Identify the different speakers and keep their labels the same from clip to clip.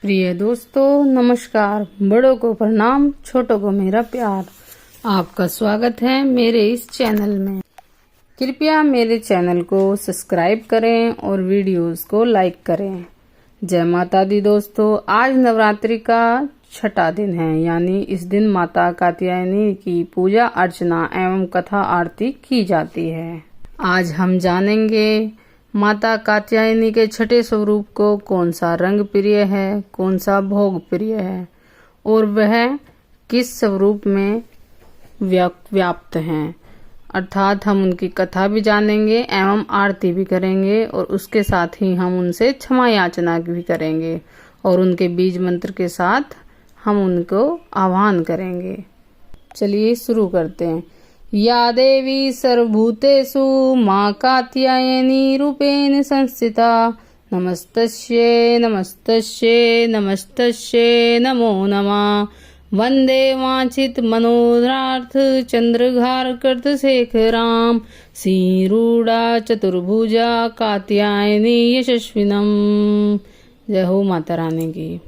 Speaker 1: प्रिय दोस्तों नमस्कार। बड़ों को प्रणाम, छोटों को मेरा प्यार। आपका स्वागत है मेरे इस चैनल में। कृपया मेरे चैनल को सब्सक्राइब करें और वीडियोस को लाइक करें। जय माता दी दोस्तों। आज नवरात्रि का छठा दिन है, यानी इस दिन माता कात्यायनी की पूजा अर्चना एवं कथा आरती की जाती है। आज हम जानेंगे माता कात्यायनी के छठे स्वरूप को कौन सा रंग प्रिय है, कौन सा भोग प्रिय है और वह किस स्वरूप में व्याप्त हैं। अर्थात हम उनकी कथा भी जानेंगे एवं आरती भी करेंगे और उसके साथ ही हम उनसे क्षमा याचना भी करेंगे और उनके बीज मंत्र के साथ हम उनको आह्वान करेंगे। चलिए शुरू करते हैं। या देवी सर्वभूतेषु मां कात्यायनी रूपेण संस्थिता नमस्तस्यै नमस्तस्यै नमस्तस्यै नमो नमः। वंदे वांछित मनोरथ चंद्रघार कृत शेखराम श्रीरूढ़ा चतुर्भुजा कात्यायनी यशस्विनम। जय हो माता रानी की।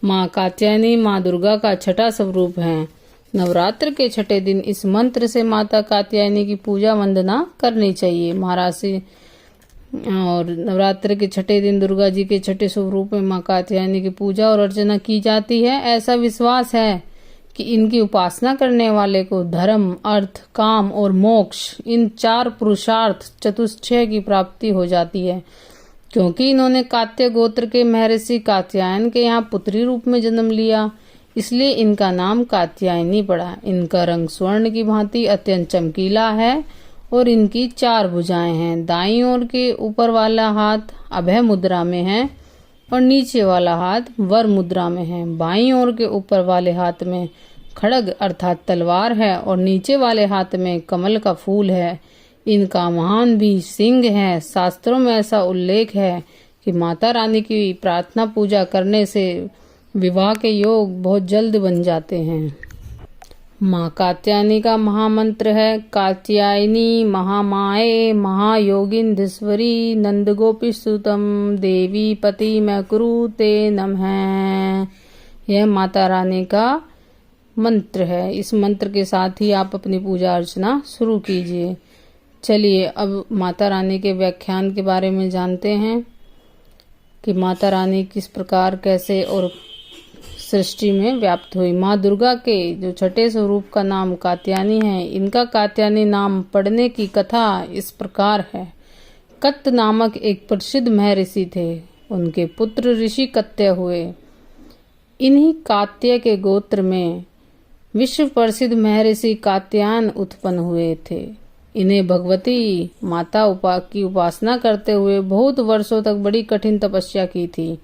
Speaker 1: माँ कात्यायनी माँ दुर्गा का छठा स्वरूप है। नवरात्र के छठे दिन इस मंत्र से माता कात्यायनी की पूजा वंदना करनी चाहिए। महाराशि और नवरात्र के छठे दिन दुर्गा जी के छठे स्वरूप में माँ कात्यायनी की पूजा और अर्चना की जाती है। ऐसा विश्वास है कि इनकी उपासना करने वाले को धर्म, अर्थ, काम और मोक्ष इन चार पुरुषार्थ चतुष्टय की प्राप्ति हो जाती है। क्योंकि इन्होंने कात्य गोत्र के महर्षि कात्यायन के यहाँ पुत्री रूप में जन्म लिया, इसलिए इनका नाम कात्यायनी पड़ा। इनका रंग स्वर्ण की भांति अत्यंत चमकीला है और इनकी चार भुजाएं हैं। दाईं ओर के ऊपर वाला हाथ अभय मुद्रा में है और नीचे वाला हाथ वर मुद्रा में है। बाईं ओर के ऊपर वाले हाथ में खड्ग अर्थात तलवार है और नीचे वाले हाथ में कमल का फूल है। इनका महान भी सिंह है। शास्त्रों में ऐसा उल्लेख है कि माता रानी की प्रार्थना पूजा करने से विवाह के योग बहुत जल्द बन जाते हैं। माँ कात्यायनी का महामंत्र है कात्यायनी महामाये महायोगिंधीश्वरी नंद गोपी सुतम देवी पति मैं कुरु ते नमः। यह माता रानी का मंत्र है। इस मंत्र के साथ ही आप अपनी पूजा अर्चना शुरू कीजिए। चलिए अब माता रानी के व्याख्यान के बारे में जानते हैं कि माता रानी किस प्रकार कैसे और सृष्टि में व्याप्त हुई। माँ दुर्गा के जो छठे स्वरूप का नाम कात्यायनी है, इनका कात्यायनी नाम पड़ने की कथा इस प्रकार है। कत्त नामक एक प्रसिद्ध महर्षि थे। उनके पुत्र ऋषि कत्य हुए। इन्हीं कात्य के गोत्र में विश्व प्रसिद्ध महर्षि कात्यायन उत्पन्न हुए थे। इन्हें भगवती माता की उपासना करते हुए बहुत वर्षों तक बड़ी कठिन तपस्या की थी।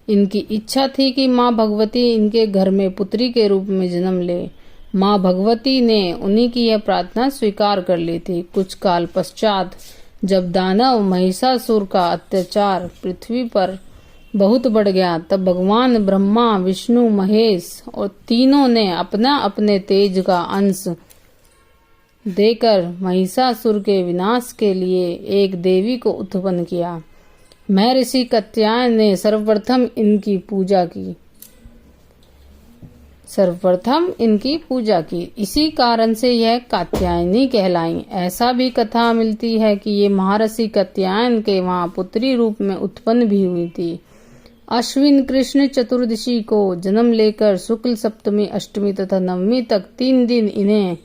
Speaker 1: इनकी इच्छा थी कि माँ भगवती इनके घर में पुत्री के रूप में जन्म ले। माँ भगवती ने उन्हीं की यह प्रार्थना स्वीकार कर ली थी। कुछ काल पश्चात जब दानव महिषासुर का अत्याचार पृथ्वी पर बहुत बढ़ गया, तब भगवान ब्रह्मा, विष्णु, महेश और तीनों ने अपना अपने तेज का अंश देकर महिषासुर के विनाश के लिए एक देवी को उत्पन्न किया। महर्षि कात्यायन ने सर्वप्रथम इनकी पूजा की। इसी कारण से यह कात्यायनी कहलाई। ऐसा भी कथा मिलती है कि ये महर्षि कात्यायन के वहां पुत्री रूप में उत्पन्न भी हुई थी। अश्विन कृष्ण चतुर्दशी को जन्म लेकर शुक्ल सप्तमी, अष्टमी तथा नवमी तक 3 दिन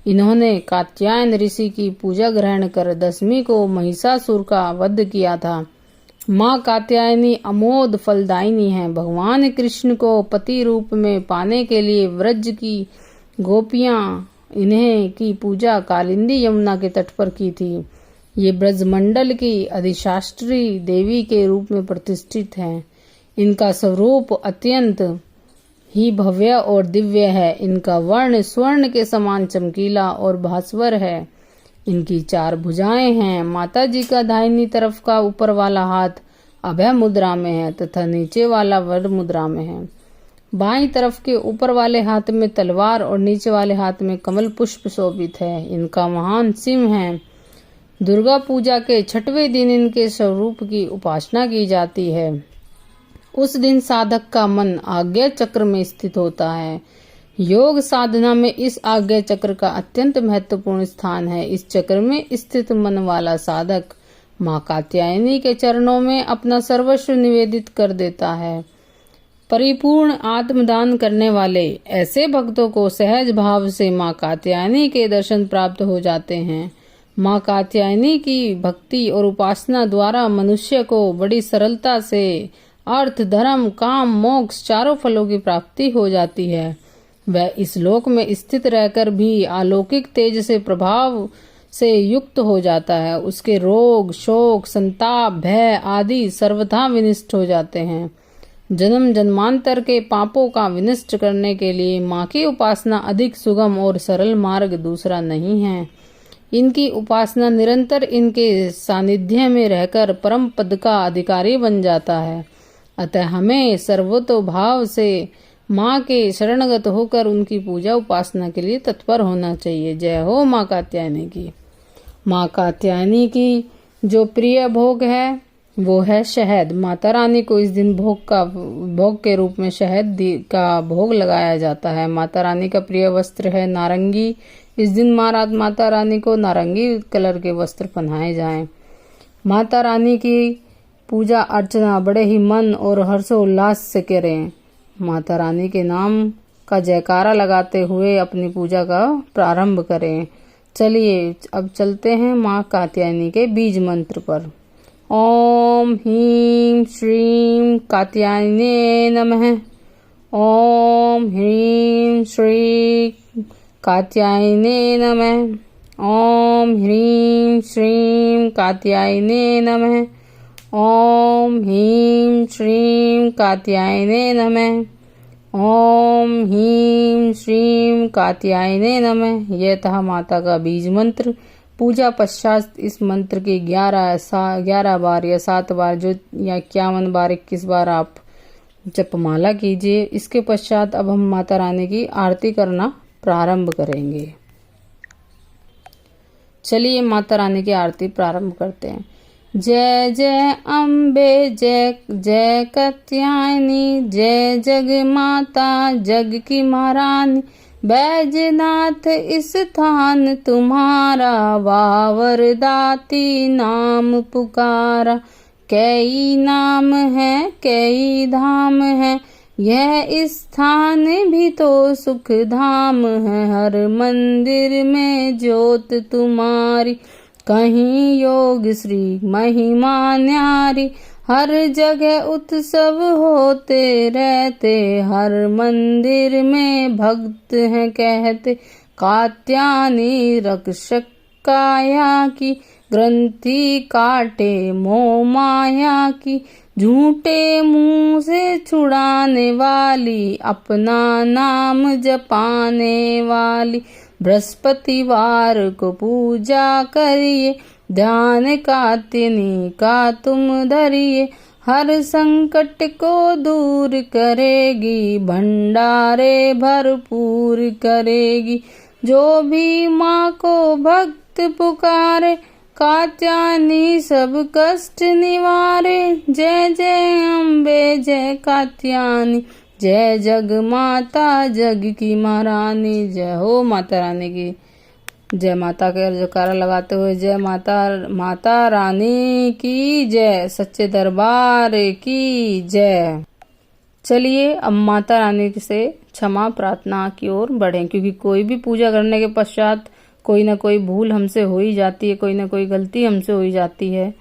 Speaker 1: इन्होंने कात्यायन ऋषि की पूजा ग्रहण कर दशमी को महिषासुर का वध किया था। माँ कात्यायनी अमोद फलदायिनी है। भगवान कृष्ण को पति रूप में पाने के लिए व्रज की गोपियां इन्हें की पूजा कालिंदी यमुना के तट पर की थी। ये ब्रजमंडल की अधिशास्त्री देवी के रूप में प्रतिष्ठित हैं। इनका स्वरूप अत्यंत ही भव्य और दिव्य है। इनका वर्ण स्वर्ण के समान चमकीला और भास्वर है। इनकी 4 भुजाएं हैं। माता जी का दाहिनी तरफ का ऊपर वाला हाथ अभय मुद्रा में है तथा नीचे वाला वर मुद्रा में है। बाईं तरफ के ऊपर वाले हाथ में तलवार और नीचे वाले हाथ में कमल पुष्प शोभित है। इनका महान सिंह है। दुर्गा पूजा के छठवें दिन इनके स्वरूप की उपासना की जाती है। उस दिन साधक का मन आज्ञा चक्र में स्थित होता है। योग साधना में इस आज्ञा चक्र का अत्यंत महत्वपूर्ण स्थान है। इस चक्र में स्थित मन वाला साधक माँ कात्यायनी के चरणों में अपना सर्वस्व निवेदित कर देता है। परिपूर्ण आत्मदान करने वाले ऐसे भक्तों को सहज भाव से माँ कात्यायनी के दर्शन प्राप्त हो जाते हैं। माँ कात्यायनी की भक्ति और उपासना द्वारा मनुष्य को बड़ी सरलता से अर्थ, धर्म, काम, मोक्ष चारों फलों की प्राप्ति हो जाती है। वह इस लोक में स्थित रहकर भी अलौकिक तेज से प्रभाव से युक्त हो जाता है। उसके रोग, शोक, संताप, भय आदि सर्वथा विनष्ट हो जाते हैं। जन्म जन्मांतर के पापों का विनष्ट करने के लिए माँ की उपासना अधिक सुगम और सरल मार्ग दूसरा नहीं है। इनकी उपासना निरंतर इनके सानिध्य में रहकर परम पद का अधिकारी बन जाता है। अतः हमें सर्वतोभाव से माँ के शरणगत होकर उनकी पूजा उपासना के लिए तत्पर होना चाहिए। जय हो माँ कात्यायनी की। माँ कात्यायनी की जो प्रिय भोग है वो है शहद। माता रानी को इस दिन भोग के रूप में शहद का भोग लगाया जाता है। माता रानी का प्रिय वस्त्र है नारंगी। इस दिन माता रानी को नारंगी कलर के वस्त्र पहनाए जाएं। माता रानी की पूजा अर्चना बड़े ही मन और हर्षोल्लास से करें। माता रानी के नाम का जयकारा लगाते हुए अपनी पूजा का प्रारंभ करें। चलिए अब चलते हैं माँ कात्यायनी के बीज मंत्र पर। ओम ह्रीं श्रीं कात्यायने नमः। ओम ह्रीं श्रीं कात्यायने नमः। ओम ह्रीं श्रीं कात्यायने नमः। ओम ह्रीं श्रीं कात्यायने नमः। ओम ह्रीं श्रीं कात्यायने नमः। यह था माता का बीज मंत्र। पूजा पश्चात इस मंत्र के 11 बार या 7 बार जो या 51 बार 21 बार आप जपमाला कीजिए। इसके पश्चात अब हम माता रानी की आरती करना प्रारंभ करेंगे। चलिए माता रानी की आरती प्रारंभ करते हैं। जय जय अम्बे, जय जय कात्यायनी, जय जग माता जग की महारानी। बैजनाथ स्थान तुम्हारा, वावर दाती नाम पुकारा। कई नाम है कई धाम है, यह स्थान भी तो सुख धाम है। हर मंदिर में ज्योत तुम्हारी, कहीं योग श्री महिमा न्यारी। हर जगह उत्सव होते रहते, हर मंदिर में भक्त हैं कहते। कात्यायनी रक्षक काया की, ग्रंथि काटे मोह माया की। झूठे मुंह से छुड़ाने वाली, अपना नाम जपाने वाली। बृहस्पतिवार को पूजा करिए, ध्यान कात्यायनी का तुम धरिए। हर संकट को दूर करेगी, भंडारे भरपूर करेगी। जो भी माँ को भक्त पुकारे, कात्यायनी सब कष्ट निवारे। जय जय अम्बे जय कात्यायनी, जय जग माता जग की महारानी। जय हो माता रानी की। जय माता के जयकारा लगाते हुए जय माता रानी की जय, सच्चे दरबार की जय। चलिए अब माता रानी से क्षमा प्रार्थना की ओर बढ़ें, क्योंकि कोई भी पूजा करने के पश्चात कोई ना कोई भूल हमसे हो ही जाती है, कोई ना कोई गलती हमसे हो ही जाती है,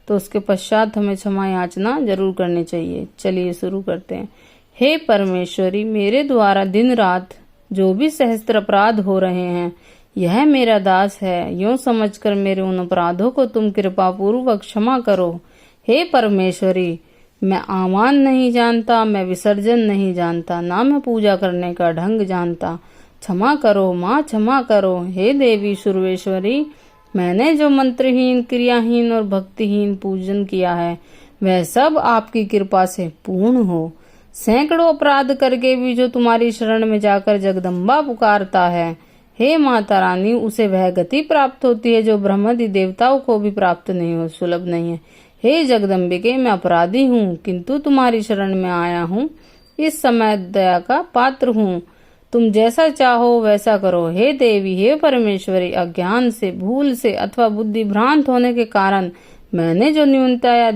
Speaker 1: तो उसके पश्चात हमें क्षमा याचना जरूर करनी चाहिए। चलिए शुरू करते हैं। हे परमेश्वरी, मेरे द्वारा दिन रात जो भी सहस्त्र अपराध हो रहे हैं, यह मेरा दास है, यूं समझकर मेरे उन अपराधों को तुम कृपा पूर्वक क्षमा करो। हे परमेश्वरी, मैं आह्वान नहीं जानता, मैं विसर्जन नहीं जानता, ना मैं पूजा करने का ढंग जानता। क्षमा करो माँ, क्षमा करो। हे देवी सर्वेश्वरी, मैंने जो मंत्रहीन, क्रियाहीन और भक्तिहीन पूजन किया है, वह सब आपकी कृपा से पूर्ण हो। सैकड़ों अपराध करके भी जो तुम्हारी शरण में जाकर जगदम्बा पुकारता है, हे माता रानी, उसे वह गति प्राप्त होती है जो ब्रह्मादि देवताओं को भी प्राप्त नहीं हो, सुलभ नहीं है। हे जगदम्बिके, मैं अपराधी हूँ, किंतु तुम्हारी शरण में आया हूँ। इस समय दया का पात्र हूँ। तुम जैसा चाहो वैसा करो। हे देवी, हे परमेश्वरी, अज्ञान से, भूल से अथवा बुद्धि भ्रांत होने के कारण मैंने जो न्यूनता या